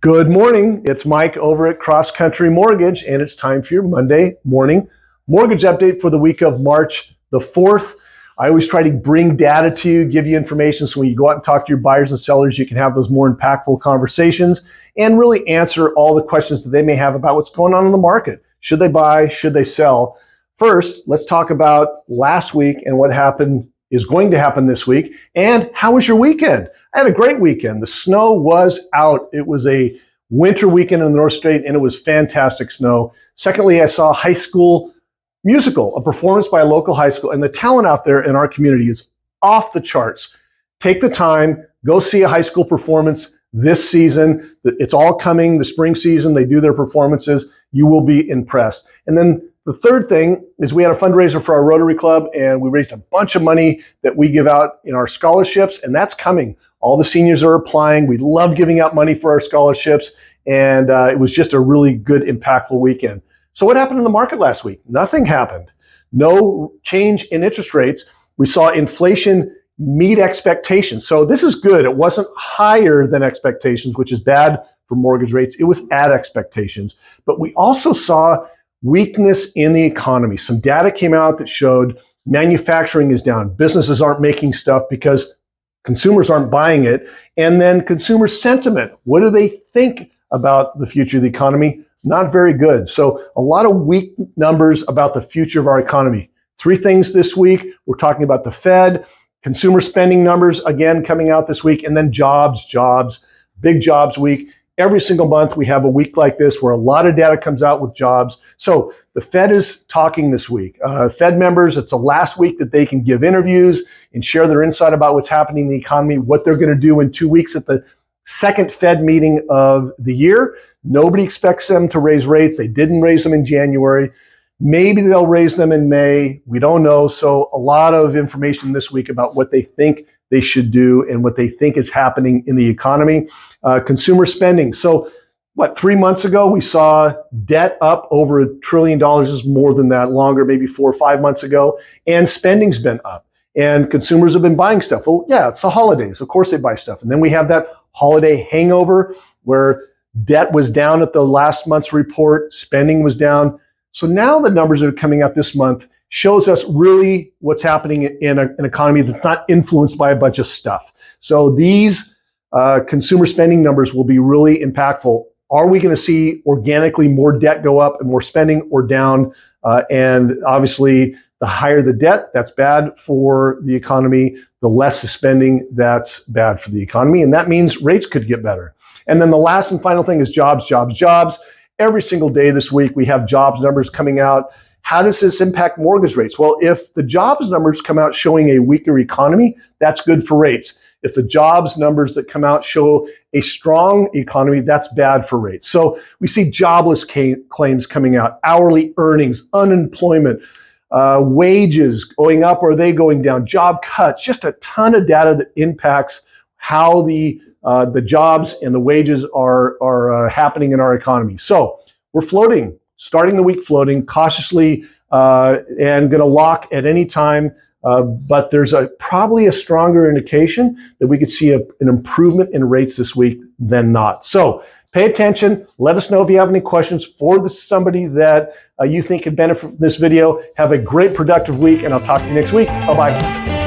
Good morning. It's Mike over at Cross Country Mortgage, and it's time for your Monday morning mortgage update for the week of March the 4th. I always try to bring data to you, give you information, so when you go out and talk to your buyers and sellers, you can have those more impactful conversations and really answer all the questions that they may have about what's going on in the market. Should they buy? Should they sell? First, let's talk about last week and what is going to happen this week. And how was your weekend? I had a great weekend. The snow was out. It was a winter weekend in the North State, and it was fantastic snow. Secondly, I saw a high school musical, a performance by a local high school, and the talent out there in our community is off the charts. Take the time, go see a high school performance this season. It's all coming, the spring season. They do their performances. You will be impressed. And then the third thing is we had a fundraiser for our Rotary Club, and we raised a bunch of money that we give out in our scholarships, and that's coming. All the seniors are applying. We love giving out money for our scholarships, and it was just a really good, impactful weekend. So what happened in the market last week? Nothing happened. No change in interest rates. We saw inflation meet expectations. So this is good. It wasn't higher than expectations, which is bad for mortgage rates. It was at expectations. But we also saw weakness in the economy. Some data came out that showed manufacturing is down. Businesses aren't making stuff because consumers aren't buying it. And then consumer sentiment. What do they think about the future of the economy? Not very good. So a lot of weak numbers about the future of our economy. Three things this week. We're talking about the Fed, consumer spending numbers, again, coming out this week, and then jobs, big jobs week. Every single month we have a week like this where a lot of data comes out with jobs. So the Fed is talking this week. Fed members, it's the last week that they can give interviews and share their insight about what's happening in the economy, what they're going to do in 2 weeks at the second Fed meeting of the year. Nobody expects them to raise rates. They didn't raise them in January. Maybe they'll raise them in May. We don't know. So a lot of information this week about what they think they should do and what they think is happening in the economy. Consumer spending. So 3 months ago, we saw debt up over $1 trillion, is more than that, longer, maybe 4 or 5 months ago. And spending's been up. And consumers have been buying stuff. Well, yeah, it's the holidays. Of course they buy stuff. And then we have that holiday hangover where debt was down at the last month's report, spending was down. So now the numbers that are coming out this month shows us really what's happening in an economy that's not influenced by a bunch of stuff. So these consumer spending numbers will be really impactful. Are we going to see organically more debt go up and more spending, or down? And obviously, the higher the debt, that's bad for the economy. The less the spending, that's bad for the economy. And that means rates could get better. And then the last and final thing is jobs. Every single day this week, we have jobs numbers coming out. How does this impact mortgage rates? Well, if the jobs numbers come out showing a weaker economy, that's good for rates. If the jobs numbers that come out show a strong economy, that's bad for rates. So we see jobless claims coming out, hourly earnings, unemployment, wages going up or are they going down, job cuts, just a ton of data that impacts how the jobs and the wages are happening in our economy. So we're floating, starting the week floating cautiously and going to lock at any time. But there's probably a stronger indication that we could see an improvement in rates this week than not. So pay attention. Let us know if you have any questions for somebody that you think could benefit from this video. Have a great, productive week, and I'll talk to you next week. Bye-bye.